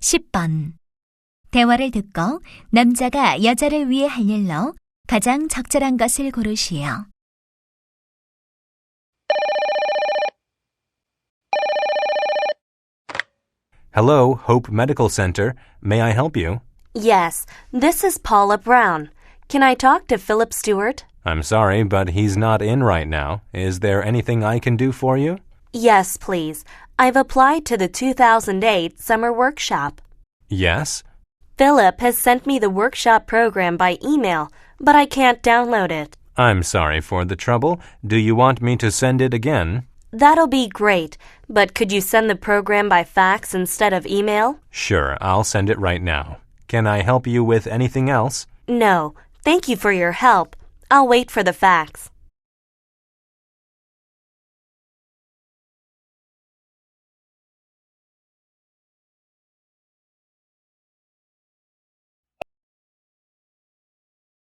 10번. 대화를 듣고 남자가 여자를 위해 할 일로 가장 적절한 것을 고르시오. Hello, Hope Medical Center. May I help you? Yes, this is Paula Brown. Can I talk to Philip Stuart? I'm sorry, but he's not in right now. Is there anything I can do for you? Yes, please. I've applied to the 2008 summer workshop. Yes? Philip has sent me the workshop program by email, but I can't download it. I'm sorry for the trouble. Do you want me to send it again? That'll be great, but could you send the program by fax instead of email? Sure, I'll send it right now. Can I help you with anything else? No, thank you for your help. I'll wait for the fax.